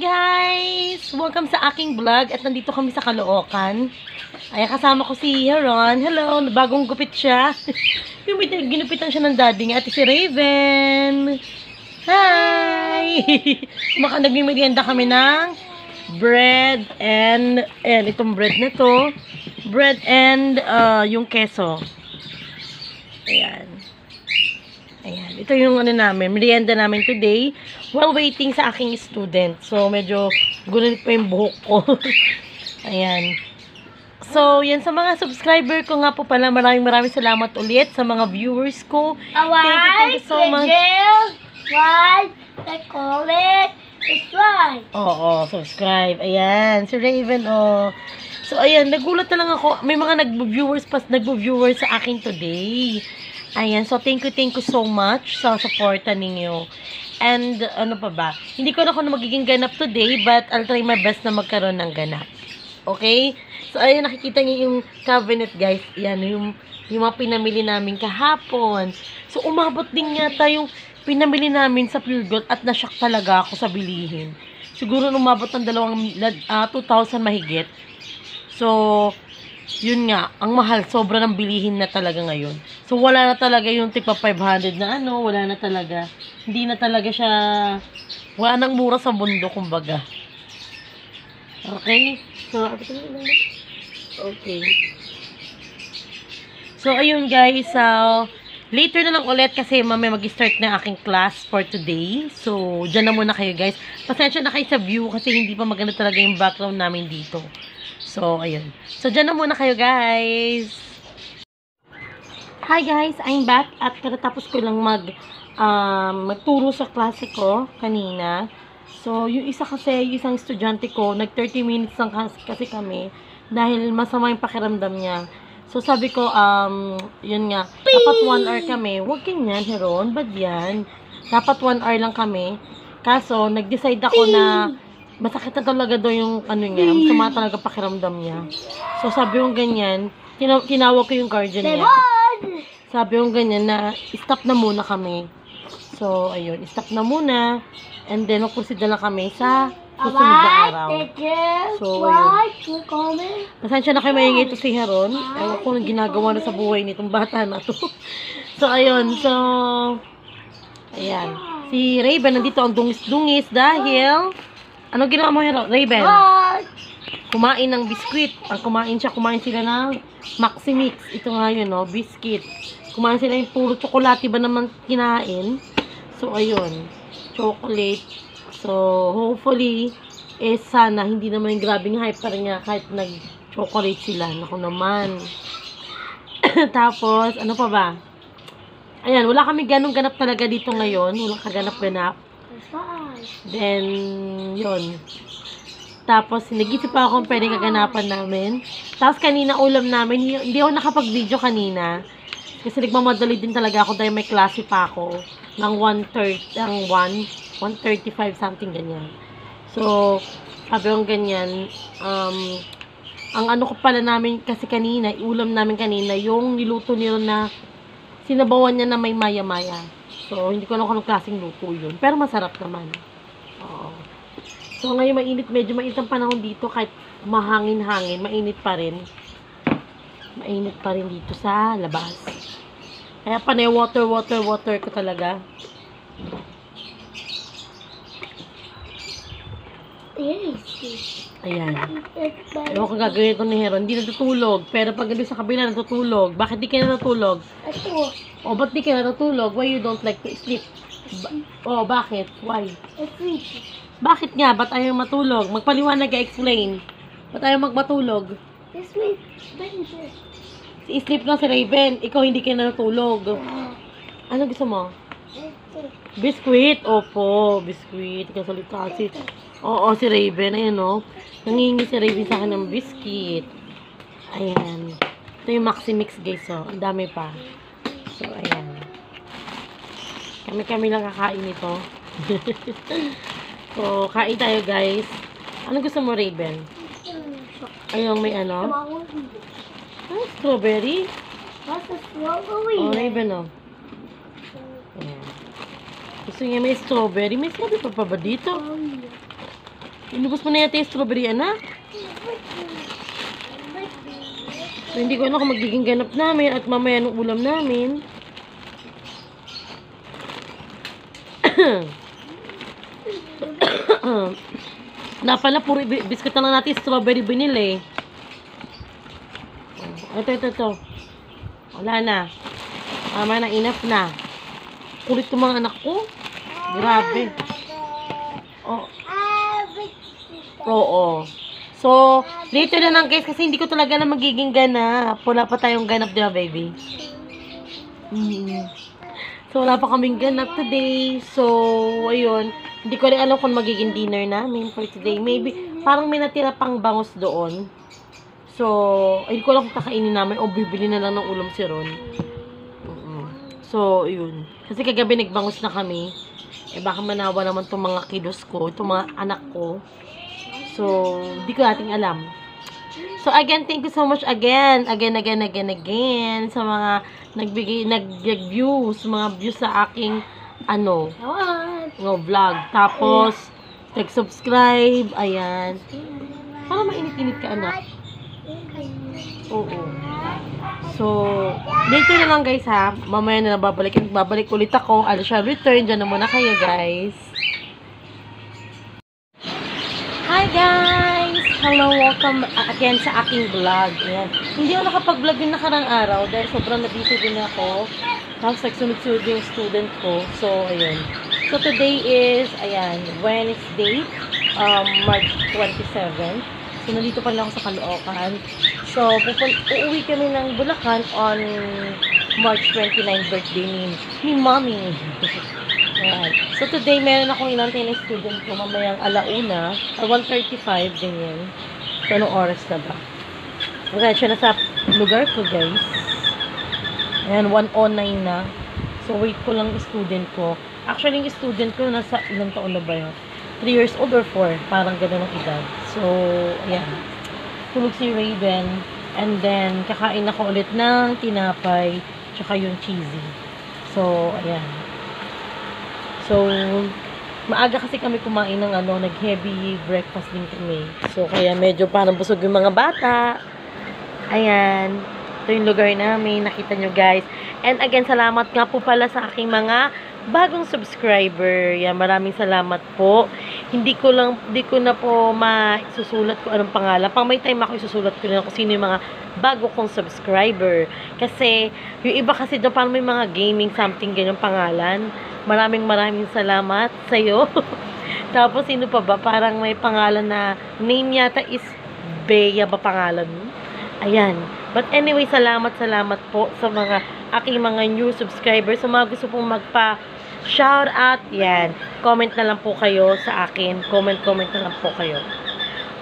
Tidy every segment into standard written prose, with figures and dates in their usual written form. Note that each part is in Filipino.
guys! Welcome sa aking vlog at nandito kami sa Caloocan. Ay, kasama ko si Heron. Hello! Bagong gupit siya. Ginupitan siya ng daddy niya. At si Raven. Hi! Nagmimerienda kami ng bread and itong bread na to. Bread and yung keso. Ayan. Ayan. Ito yung namin. Merienda namin today. While waiting sa aking student. So, medyo gulit pa yung buhok ko. Ayan. So, yan sa mga subscriber ko nga po pala. Maraming salamat ulit sa mga viewers ko. Thank you so much. Comment, subscribe. Oo, subscribe. Ayan. Si Raven, So, ayan. Nagulat na lang ako. May mga nagbo-viewers sa akin today. Ayan, so thank you so much sa supporta ninyo. And ano pa ba? Hindi ko na kung magiging ganap today, but I'll try my best na magkaroon ng ganap. Okay? So ayun, nakikita niyo yung cabinet, guys. Yan, yung mga pinamili namin kahapon. So umabot din yata yung pinamili namin sa Pure Gold at nashock talaga ako sa bilihin. Siguro umabot ng 2,000 mahigit. So yun nga, ang mahal, sobra ng bilihin na talaga ngayon. So, wala na talaga yung tipa 500 na wala na talaga. Hindi na talaga siya, wala nang mura sa mundo, kumbaga. Okay? So, okay. So, ayun guys, later na lang ulit kasi mamaya mag-start na aking class for today. So, dyan na muna kayo guys. Pasensya na kayo sa view kasi hindi pa maganda talaga yung background namin dito. So, ayun. So, dyan na muna kayo, guys. Hi, guys. I'm back. At katatapos ko lang magturo sa klase ko kanina. So, yung isang estudyante ko, nag 30 minutes lang kasi kami dahil masama yung pakiramdam niya. So, sabi ko, yun nga, dapat 1 hour kami. Huwag ganyan, Heron. Ba't yan? Dapat 1 hour lang kami. Kaso, nag-decide ako na masakit na talaga daw yung niya, masama talaga pakiramdam niya. So, sabi yung ganyan, tinawag ko yung guardian niya. Sabi yung ganyan na, stop na muna kami. So, ayun, stop na muna. And then, mag-proceed na lang kami sa susunod na araw. So, ayun. Pasensya na kayo maingay ito si Heron. Ewan ko nang ginagawa na sa buhay nitong bata na to. So, ayun. So, ayan. Si Raven, nandito ang dungis-dungis dahil ano ginawa mo, Raven? Kumain ng biskuit. Kumain sila ng Maximix. Ito nga yun, biscuit. Kumain sila yung puro tsokolate ba naman kinain. So, ayun. Chocolate. So, hopefully, sana hindi naman yung grabing hype pa rin nga kahit nag-chocolate sila. Naku naman. Tapos, ano pa ba? Ayan, wala kami ganap talaga dito ngayon. Walang kaganap-ganap. Then, yun. Tapos, nag-isip pa ako kung pwedeng kaganapan namin. Tapos, kanina ulam namin, hindi ako nakapag-video kanina. Kasi nagmamadali din talaga ako dahil may klase pa ako. Ng 1:35 something ganyan. So, sabi kong ganyan, ang ano ko pala namin kasi kanina, ulam namin kanina, yung niluto niyo na sinabawan niya na may maya-maya. So, hindi ko alam kung anong klaseng luto yun. Pero masarap naman. Oo. So, ngayon medyo mainit ang panahon dito. Kahit mahangin-hangin, mainit pa rin. Mainit pa rin dito sa labas. Kaya panay water ko talaga. Ayan. Ewan ko gagawin ito ni Heron. Hindi natutulog. Pero pag sa kabila natutulog. Bakit di ka natutulog? O, ba't di ka natutulog? Why you don't like to sleep? Bakit? Why? Bakit nga? Ba't ayaw matulog? Magpaliwanag ka, explain. Ba't ayaw magmatulog? Si-sleep lang si Raven. Ikaw hindi ka natutulog. Ano gusto mo? Biskuit? Opo, biskuit. Kasalita si... Oo, si Raven. Ayan, nangingi si Raven sa akin ng biscuit. Ayan. Ito yung Maximix, guys, Ang dami pa. So, ayan. Kami lang kakain ito. So, kain tayo, guys. Ano gusto mo, Raven? Ayun, may strawberry? Raven, Ayan. Gusto niya may strawberry. May strawberry pa ba dito? Inubos mo na yata yung strawberry, anak. So, hindi ko alam kung magiging ganap namin at mamaya ng ulam namin. Na pala, puro biscuit na lang natin strawberry binili. Ito. Wala na. Tama na, enough na. Kulit ko mga anak ko. Grabe. Oh. Oo. So, dito na lang guys kasi hindi ko talaga na magiging ganap. Wala pa tayong ganap, di ba, baby? So, wala pa kaming ganap today. So, ayun. Hindi ko rin alam kung magiging dinner namin for today. Maybe, parang may natira pang bangus doon. So, hindi ko alam kung kakainin namin o bibili na lang ng ulam si Ron. So, yun. Kasi kagabi nagbangus na kami. Eh, baka manawa naman itong mga kiddos ko, itong mga anak ko. So, hindi ko nating alam. So, again, thank you so much again sa mga nag-views, mga views sa aking, vlog. Tapos, nag-subscribe, ayan. Parang mainit-init ka, anak. Oo. So, dito na lang guys ha. Mamaya na babalik ulit ako. I shall return. Diyan na muna kayo guys. Hi guys! Hello, welcome again sa aking vlog. Ayan. Hindi ako nakapag-vlog yung nakarang araw dahil sobrang nabisi din ako. Tapos nagsunod-sunod yung student ko. So, ayun. So, today is, ayan, Wednesday, March 27. So, nandito pa lang ako sa Caloocan. So, uuwi kami ng Bulacan on March 29, birthday ni Mommy. Ayan. So, today, meron akong inantay na student ko mamayang alauna, 1:35 din yun. So, anong oras na ba? Okay, siya na sa lugar ko, guys. Ayan, 1:09 na. So, wait ko lang yung student ko. Actually, yung student ko, nasa ilang taon na ba yun? 3 years old or 4? Parang gano'n ang edad. So, ayan. Tulog si Raven. And then, kakain ako ulit ng tinapay, tsaka yung cheesy. So, ayan. So, maaga kasi kami kumain ng nag-heavy breakfast din kami. So, kaya medyo parang busog yung mga bata. Ayan. Ito yung lugar namin. Nakita nyo guys. And again, salamat nga po pala sa aking mga bagong subscriber. Yan, maraming salamat po. Hindi ko na po maisusulat ko anong pangalan. Pang may time ako isusulat ko na kung sino yung mga bago kong subscriber. Kasi, yung iba kasi doon parang may mga gaming something ganyang pangalan. Maraming salamat sa'yo. Tapos, sino pa ba? Parang may pangalan na name yata is Bea ba pangalan mo? Ayan. But anyway, salamat po sa mga aking mga new subscribers. Sa mga gusto pong shout out, yan. Comment na lang po kayo sa akin. Comment na lang po kayo.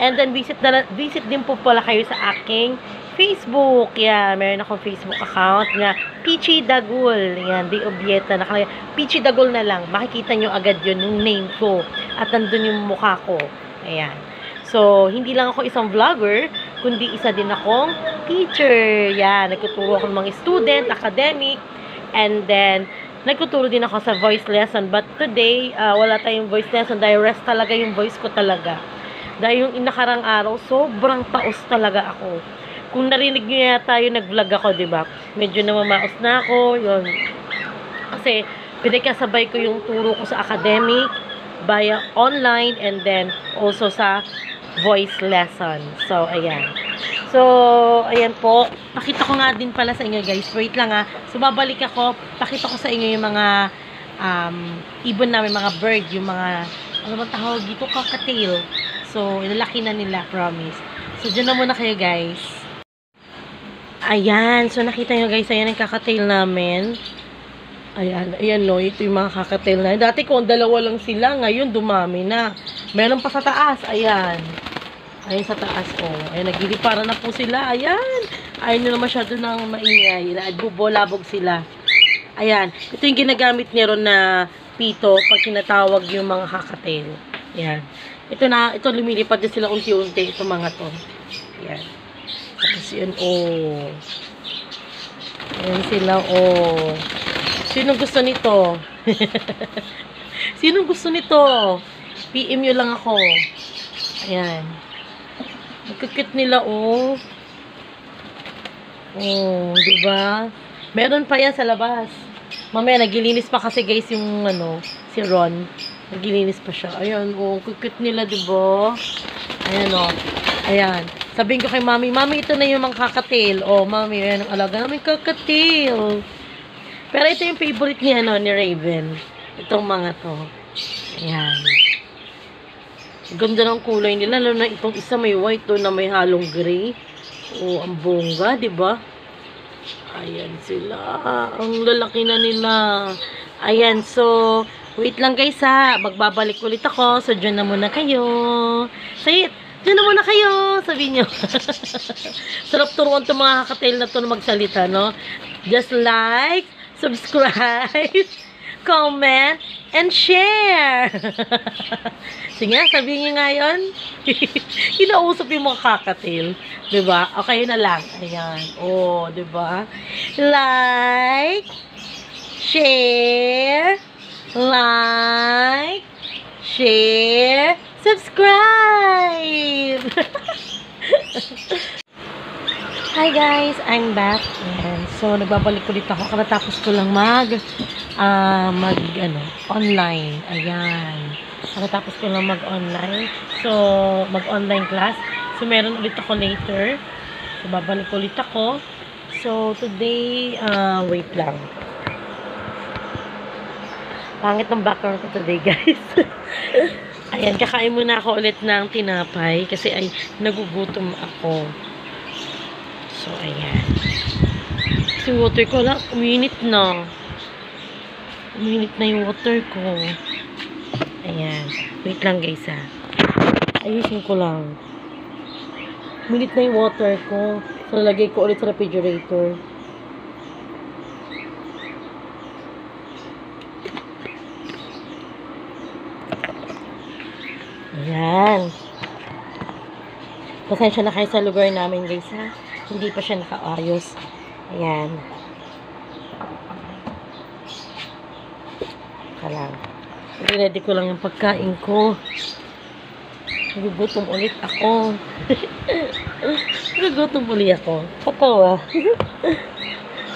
And then, visit din po pala kayo sa aking Facebook. Yan, meron akong Facebook account nga Peachy Dagul. Yan, Di Obieta. Peachy Dagul na lang. Makikita nyo agad yun, yung name ko. At nandun yung mukha ko. Ayan. So, hindi lang ako isang vlogger, kundi isa din akong teacher. Yan, nagtuturo ako ng mga student, academic, and then, nagtuturo din ako sa voice lesson. But today, wala tayong voice lesson dahil rest talaga yung voice ko talaga. Dahil yung nakarang araw, sobrang taos talaga ako. Kung narinig nyo yata yung nag-vlog ako, diba? Medyo namamaos na ako, yun. Kasi, pinagkasabay ko yung turo ko sa academic, via online, and then, also sa voice lesson. So, ayan. So, ayan po. Pakita ko nga din pala sa inyo, guys. Wait lang ha. So, babalik ako. Pakita ko sa inyo yung mga ibon namin, mga bird, yung mga, ano bang tawag dito? Cockatiel. So, ilalaki na nila, promise. So, dyan na muna kayo, guys. Ayan. So, nakita nyo, guys. Ayan ang cockatiel namin. Ayan, no. Ito yung mga cockatiel na. Dati kung dalawa lang sila, ngayon dumami na. Meron pa sa taas. Ayan. Ayan sa taas, oh. Ayan, nagiliparan na po sila. Ayan. Ayaw nyo na masyado ng maingay. Bubolabog sila. Ayan. Ito yung ginagamit niya ron na pito pag tinatawag yung mga cockatiel. Ayan. Ito lumilipad din sila unti-unti. Ito mga to. Ayan. Tapos yun, oh. Ayan sila, oh. Sinong gusto nito? Sinong gusto nito? PM nyo lang ako. Ayan. Nagkikit nila, oh. Oh, diba? Meron pa yan sa labas. Mamaya, nagilinis pa kasi guys yung, si Ron. Nagilinis pa siya. Ayan, oh. Kikit nila, diba? Ayan, oh. Ayan. Sabihin ko kay Mami, Mami, ito na yung mga kakatail. Oh, Mami, ayan ang alaga namin kakatail. Pero ito yung favorite ni, ni Raven. Itong mga to. Ayan. Ganda ng kulay nila. Lalo na itong isa may white doon na may halong gray. Oh, ang bongga, diba? Ayan sila. Ang lalaki na nila. Ayan, so, wait lang guys ha. Magbabalik ulit ako. So, dyan na muna kayo. Say it. Dyan na muna kayo. Sabi nyo. Sarap turuan itong mga kakatail na to na magsalita, no? Just like, subscribe, comment, and share. Sige, sabihin nyo nga yun. Kinausap yung mga kakatail. Diba? Okay na lang. Ayan. Oh, diba? Like, share, subscribe. Hi guys, I'm back. Ayan. So, nagbabalik ulit ako. Katapos ko lang online. Ayan. Katapos ko lang mag-online. So, mag-online class. So, meron ulit ako later. So, babalik ulit ako. So, today, wait lang. Pangit ng background ko today, guys. Ayan, kakain muna ako ulit ng tinapay kasi ay nagugutom ako. So, ayan. Kasi water ko lang, uminit na. Uminit na yung water ko. Ayan. Wait lang, guys, ha. Ayusin ko lang. Uminit na yung water ko. So, lagay ko ulit sa refrigerator. Ayan. Pasensya na kayo sa lugar namin, guys, ha. Hindi pa siya nakaayos. Ayan. Kalang. Ready ko lang yung pagkain ko. Nagugutom ulit ako. Nagugutom ulit ako. Patawa.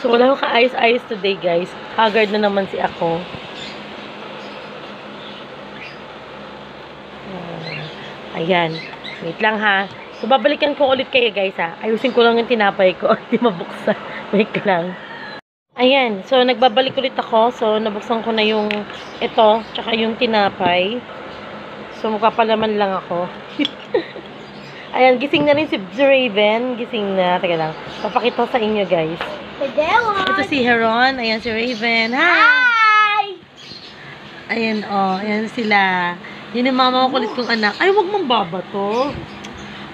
So, wala akong kaayos-ayos today, guys. Haggard na naman si ako. Ayan. Wait lang, ha. So, babalikan ko ulit kayo, guys, ha. Ayusin ko lang yung tinapay ko. Hindi mabuksan. Wait lang. Ayan. So, nagbabalik ulit ako. So, nabuksan ko na yung ito, tsaka yung tinapay. So, magpapalaman lang ako. Ayan, gising na rin si Raven. Gising na. Teka lang. Papakita sa inyo, guys. Ito si Heron. Ayan si Raven. Hi! Ayan, oh. Ayan sila. Yun yung mama ko kulit kong anak. Ay, wag mong baba to.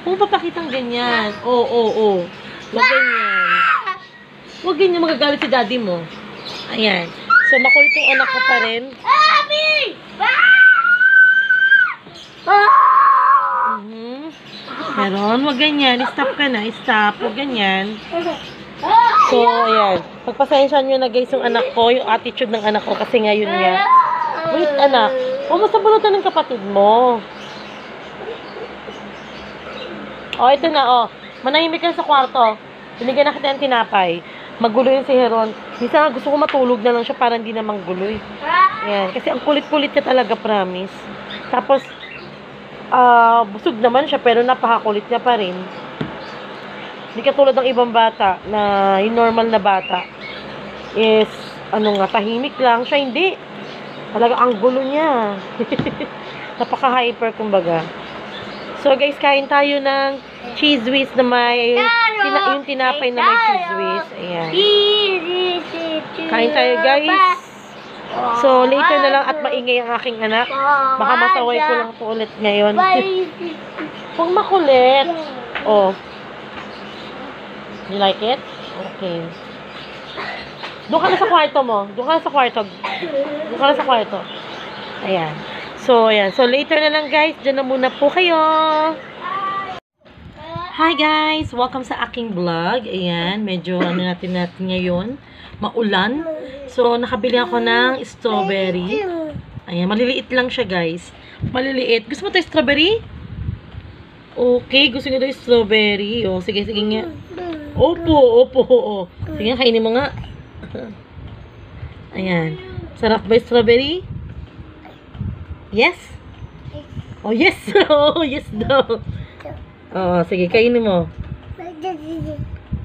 Huwag papakitang ganyan. Oo. Wag ganyan. Wag ganyan, magagalit si daddy mo. Ayan. So, makulit yung anak ko pa rin. Meron, wag ganyan. Stop ka na. Stop. Wag ganyan. So, ayan. Pagpasensyahan nyo na guys yung anak ko, yung attitude ng anak ko kasi ngayon niya. Wait, anak. Kumusta bunutan ng kapatid mo? Oh, ito na, oh. Manahimik ka sa kwarto. Binigyan na kita ng tinapay. Magulo yun si Heron. Minsan gusto ko matulog na lang siya para hindi na manggulo. Ayan. Kasi ang kulit-kulit niya talaga, promise. Tapos, busog naman siya pero napakakulit niya pa rin. Hindi katulad ng ibang bata na yung normal na bata is, tahimik lang. Siya hindi. Talaga ang gulo niya. Napaka-hyper, kumbaga. So, guys, kain tayo ng cheese whiz na may, yung tinapay na may cheese whiz. Ayan. Kain tayo, guys. So, later na lang at maingay ang aking anak. Baka masaway ko lang po ulit ngayon. Huwag makulit. Oh. You like it? Okay. Doon ka na sa kwarto mo. Doon ka na sa kwarto. Doon ka na sa kwarto. Ayan. So, ayan. So, later na lang, guys. Diyan na muna po kayo. Hi, guys. Welcome sa aking vlog. Ayan. Medyo, natin ngayon. Maulan. So, nakabili ako ng strawberry. Ayan. Maliliit lang siya, guys. Maliliit. Gusto mo tayo strawberry? Okay, gusto niyo daw yung strawberry. O, sige, sige nga. Opo. O. Sige nga, kainin mo nga. Ayan. Sarap ba yung strawberry? Yes? Oh, yes. Oh, yes daw. Oo, sige, kainin mo.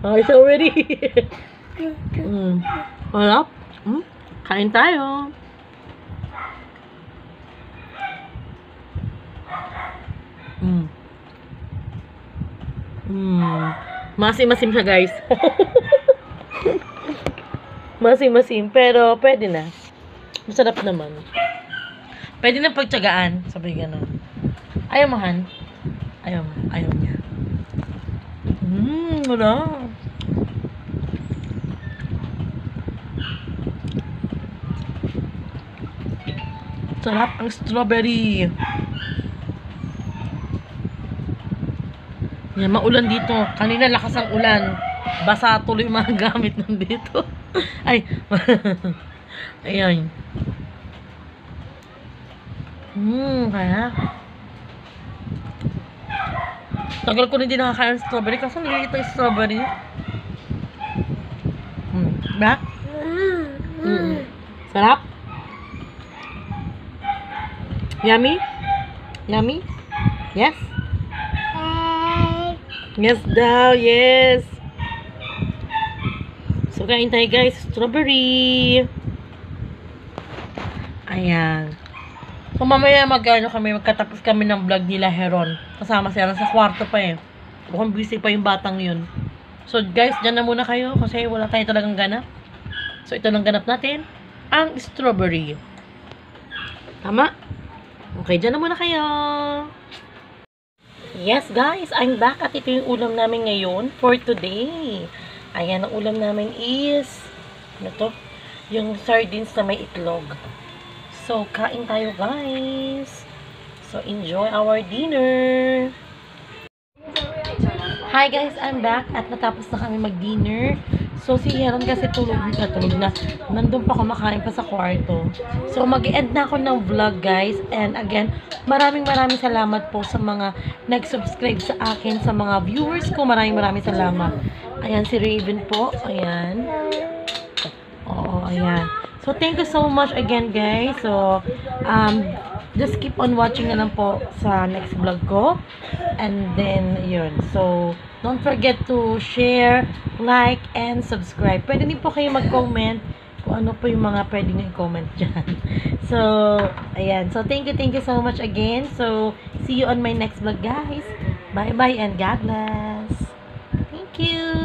Oh, strawberry. Sarap. Kain tayo. Masim-masim siya, guys. Masim-masim, pero pwede na. Masarap naman. Pwede na pagtyagaan. Sabi gano'n. Ayaw mo, Han? Ayaw mo. Ayaw niya. Wala. Sarap ang strawberry. Yan, maulan dito. Kanina lakas ang ulan. Basa tuloy yung mga gamit nandito. Ay. Ayan. Kaya. Tagal ko na hindi nakakain ng strawberry. Kaso nililito yung strawberry. Ba? Sarap? Yummy? Yummy? Yes? Yes daw, yes. So, kain tayo guys. Strawberry. Ayan. So, mamaya magkatapos kami ng vlog nila Heron. Kasama siya sa kwarto pa eh. Mukhang busy pa yung batang yun. So, guys, dyan na muna kayo kasi wala tayo talagang ganap. So, ito lang ganap natin. Ang strawberry. Tama? Okay, dyan na muna kayo. Yes, guys, I'm back at ito yung ulam namin ngayon for today. Ayan, ang ulam namin is ano to? Yung sardines na may itlog. So, kain tayo, guys. So, enjoy our dinner. Hi, guys, I'm back at natapos na kami mag-dinner. So, si Heron kasi tulog na. Nandun pa kumakain pa sa kwarto. So, mag-end na ako ng vlog, guys. And again, maraming salamat po sa mga nag-subscribe sa akin, sa mga viewers ko. Maraming salamat. Ayan, si Raven po. Ayan. Oo, ayan. So, thank you so much again, guys. So, just keep on watching na lang po sa next vlog ko. And then, yun. So, don't forget to share, like, and subscribe. Pwede din po kayo mag-comment kung ano po yung mga pwede nyo i-comment dyan. So, ayan. So, thank you so much again. So, see you on my next vlog, guys. Bye-bye and God bless. Thank you.